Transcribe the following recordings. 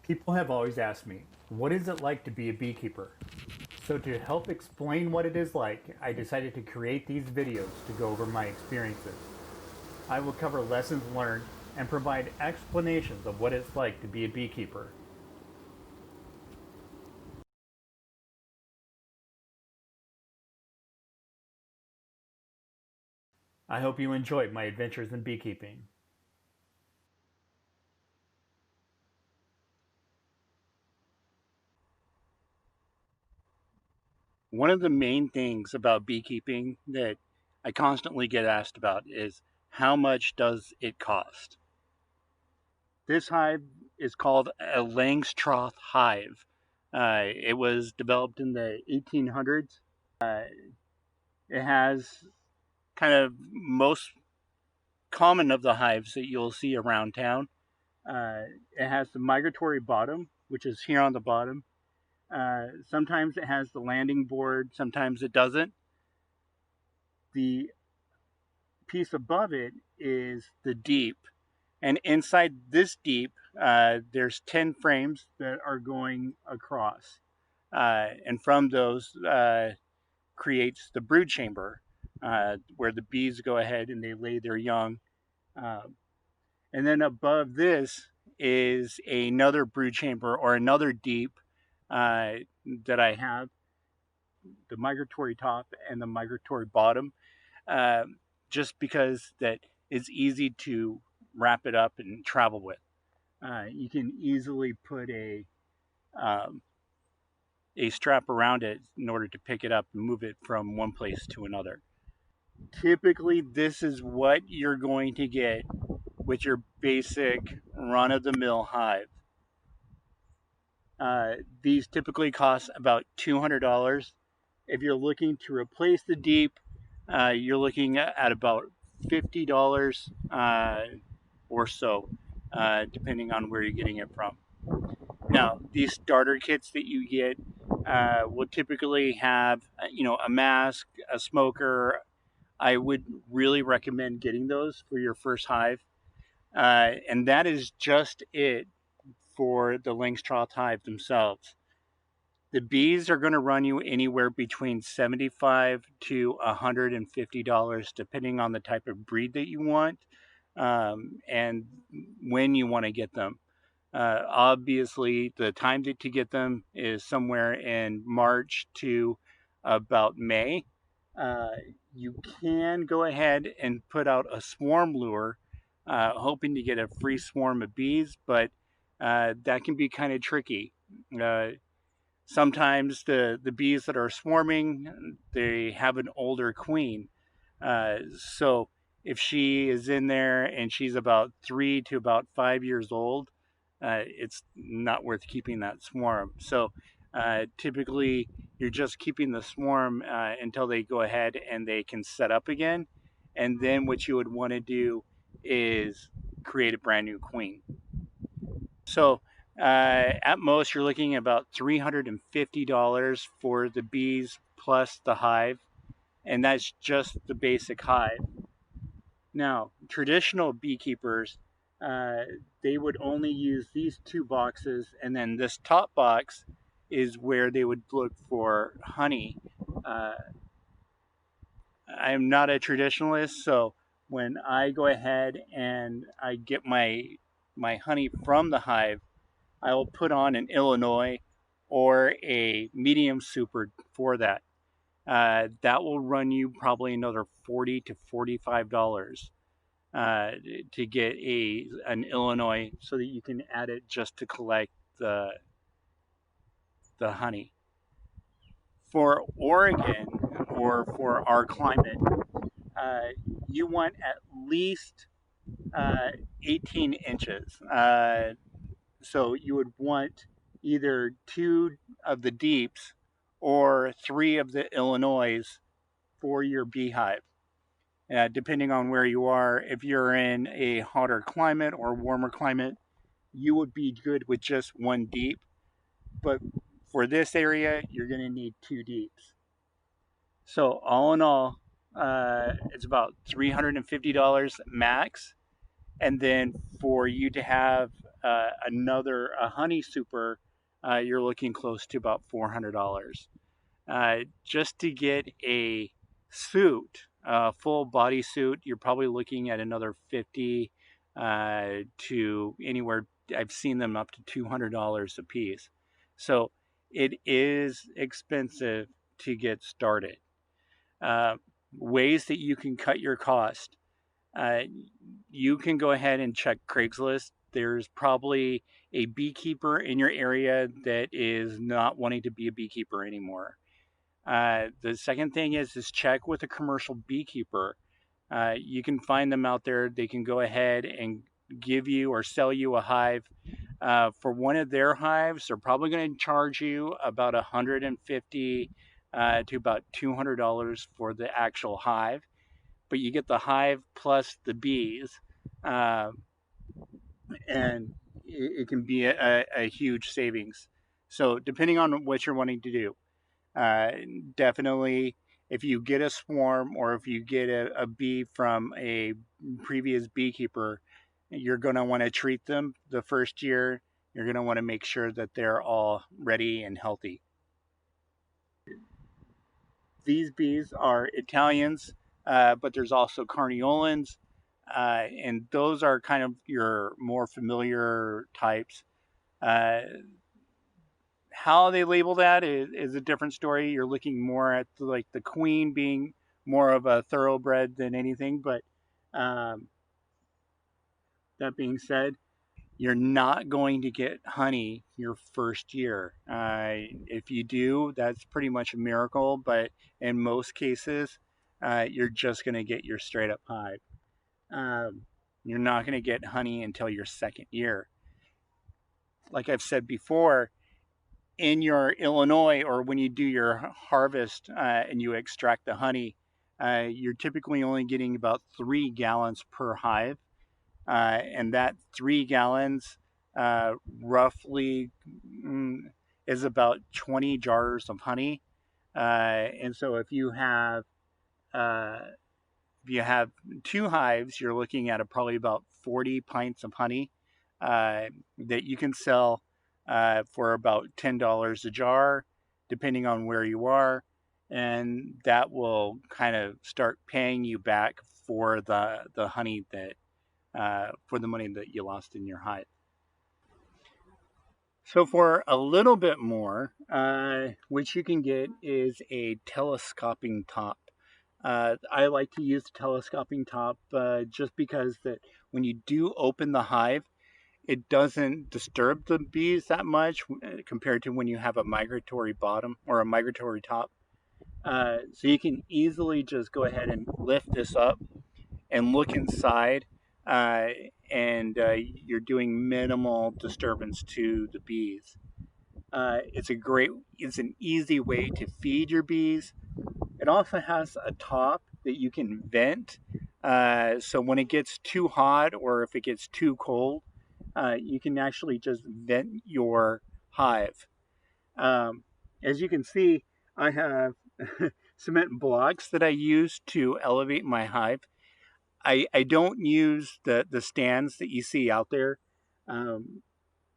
People have always asked me, what is it like to be a beekeeper? So to help explain what it is like, I decided to create these videos to go over my experiences. I will cover lessons learned and provide explanations of what it's like to be a beekeeper. I hope you enjoyed my adventures in beekeeping. One of the main things about beekeeping that I constantly get asked about is how much does it cost? This hive is called a Langstroth Hive. It was developed in the 1800s. It has kind of most common of the hives that you'll see around town. Uh, it has the migratory bottom, which is here on the bottom. Sometimes it has the landing board, sometimes it doesn't. The piece above it is the deep. And inside this deep, there's 10 frames that are going across. And from those creates the brood chamber, where the bees go ahead and they lay their young. Uh, and then above this is another brood chamber or another deep uh, that I have, the migratory top and the migratory bottom, um, just because that it's easy to wrap it up and travel with. You can easily put um, a strap around it in order to pick it up and move it from one place to another. Typically, this is what you're going to get with your basic run of the mill hive. These typically cost about $200. If you're looking to replace the deep, you're looking at about $50 or so, depending on where you're getting it from. Now, these starter kits that you get will typically have, a mask, a smoker. I would really recommend getting those for your first hive, and that is just it for the Langstroth hive themselves. The bees are going to run you anywhere between $75 to $150, depending on the type of breed that you want, and when you want to get them. Obviously, the time to get them is somewhere in March to about May. Uh, you can go ahead and put out a swarm lure, hoping to get a free swarm of bees, but that can be kind of tricky. Uh, Sometimes the bees that are swarming, they have an older queen. So if she is in there and she's about 3 to about 5 years old, it's not worth keeping that swarm. So typically, you're just keeping the swarm until they go ahead and they can set up again. And then what you would want to do is create a brand new queen. So at most, you're looking at about $350 for the bees plus the hive, and that's just the basic hive. Now, traditional beekeepers, uh, they would only use these two boxes, and then this top box is where they would look for honey. Uh, I'm not a traditionalist, so when I go ahead and I get my honey from the hive, I will put on an Illinois or a medium super for that. That will run you probably another $40 to $45 uh, to get an Illinois, so that you can add it just to collect the honey. For Oregon or for our climate, uh, you want at least uh, 18 inches. So you would want either two of the deeps or three of the Illinois for your beehive. Depending on where you are, if you're in a hotter climate or warmer climate, you would be good with just one deep. But for this area, you're going to need two deeps. So, all in all, it's about $350 max. And then for you to have a honey super, you're looking close to about $400. Just to get a suit, a full body suit, you're probably looking at another 50 to anywhere. I've seen them up to $200 a piece. So it is expensive to get started. Uh, Ways that you can cut your cost. Uh, you can go ahead and check Craigslist. There's probably a beekeeper in your area that is not wanting to be a beekeeper anymore. The second thing is check with a commercial beekeeper. You can find them out there. They can go ahead and give you or sell you a hive. For one of their hives, they're probably going to charge you about $150 to about $200 for the actual hive. But you get the hive plus the bees, uh, and it can be a huge savings. So depending on what you're wanting to do, uh, definitely, if you get a swarm or if you get a bee from a previous beekeeper, you're going to want to treat them the first year. You're going to want to make sure that they're all ready and healthy. These bees are Italians, but there's also Carniolans, and those are kind of your more familiar types. Uh, how they label that is a different story. You're looking more at like the queen being more of a thoroughbred than anything. But um, that being said, you're not going to get honey your first year. If you do, that's pretty much a miracle. But in most cases, you're just going to get your straight up hive. Um, you're not going to get honey until your second year. Like I've said before, in your Illinois or when you do your harvest and you extract the honey, you're typically only getting about 3 gallons per hive. And that 3 gallons roughly mm, is about 20 jars of honey. And so uh, if you have 2 hives, you're looking at probably about 40 pints of honey that you can sell for about $10 a jar, depending on where you are. And that will kind of start paying you back for the honey that for the money that you lost in your hive. So for a little bit more, what you can get is a telescoping top. I like to use the telescoping top just because that when you do open the hive, it doesn't disturb the bees that much compared to when you have a migratory bottom or a migratory top. So you can easily just go ahead and lift this up and look inside, uh, and you're doing minimal disturbance to the bees. It's an easy way to feed your bees. It also has a top that you can vent. So when it gets too hot or if it gets too cold, you can actually just vent your hive. Um, as you can see, I have cement blocks that I use to elevate my hive. I don't use the stands that you see out there. Um,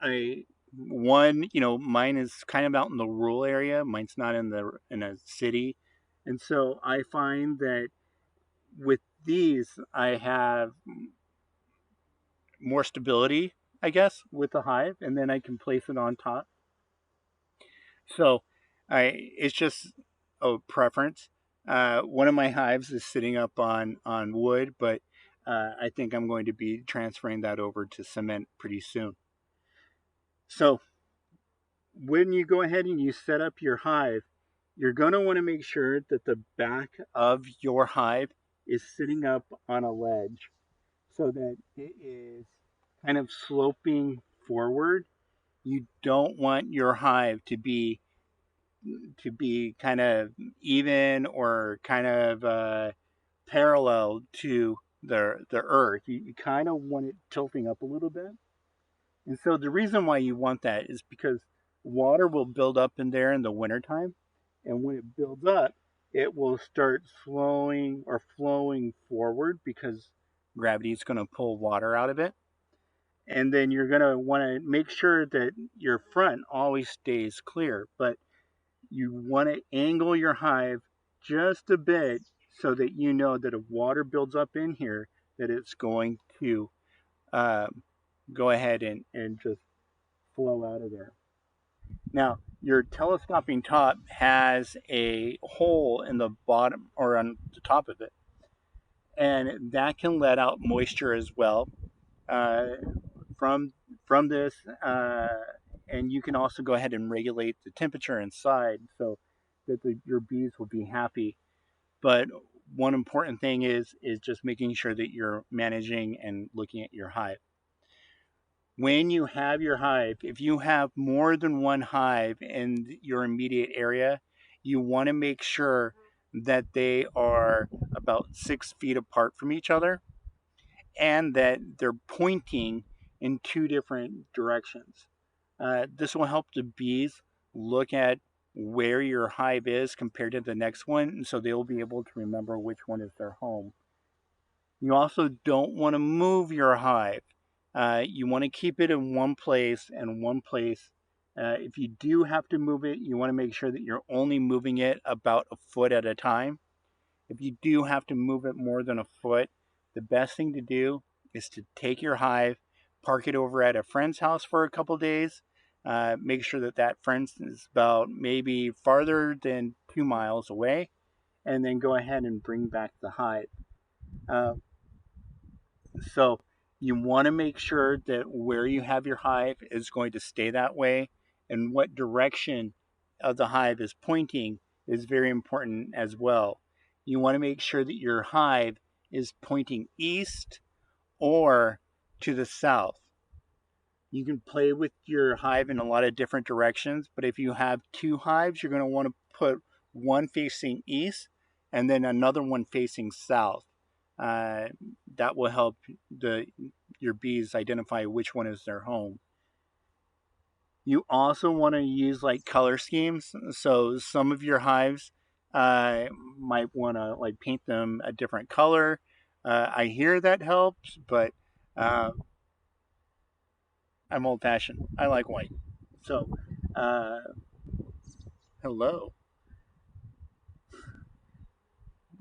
I mine is kind of out in the rural area. Mine's not in a city, and so I find that with these I have more stability, I guess, with the hive, and then I can place it on top. So it's just a preference. One of my hives is sitting up on wood, but I think I'm going to be transferring that over to cement pretty soon. So when you go ahead and you set up your hive, you're going to want to make sure that the back of your hive is sitting up on a ledge so that it is kind of sloping forward. You don't want your hive to be kind of even or kind of parallel to the earth. You kind of want it tilting up a little bit. And so the reason why you want that is because water will build up in there in the wintertime. And when it builds up, it will start flowing or flowing forward because gravity is going to pull water out of it. And then you're going to want to make sure that your front always stays clear, but you want to angle your hive just a bit so that you know that if water builds up in here, that it's going to go ahead and just flow out of there. Now, your telescoping top has a hole in the bottom or on the top of it, and that can let out moisture as well uh, from from this. And you can also go ahead and regulate the temperature inside so that your bees will be happy. But one important thing is just making sure that you're managing and looking at your hive. When you have your hive, if you have more than one hive in your immediate area, you want to make sure that they are about 6 feet apart from each other and that they're pointing in two different directions. This will help the bees look at where your hive is compared to the next one, and so they'll be able to remember which one is their home. You also don't want to move your hive. You want to keep it in one place and one place. If you do have to move it, you want to make sure that you're only moving it about a foot at a time. If you do have to move it more than a foot, the best thing to do is to take your hive, park it over at a friend's house for a couple days. Make sure that that friend is about maybe farther than 2 miles away, and then go ahead and bring back the hive. Uh, so you want to make sure that where you have your hive is going to stay that way, and what direction of the hive is pointing is very important as well. You want to make sure that your hive is pointing east or to the south. You can play with your hive in a lot of different directions, but if you have two hives, you're going to want to put one facing east and then another one facing south. Uh, that will help your bees identify which one is their home. You also want to use like color schemes. So some of your hives uh, might want to like paint them a different color. I hear that helps, but uh, I'm old fashioned. I like white. So, uh, hello,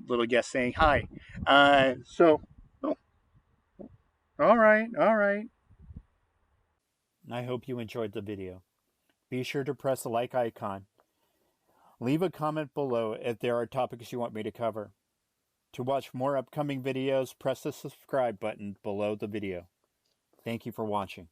little guest saying hi. Oh, all right, all right. I hope you enjoyed the video. Be sure to press the like icon. Leave a comment below if there are topics you want me to cover. To watch more upcoming videos, press the subscribe button below the video. Thank you for watching.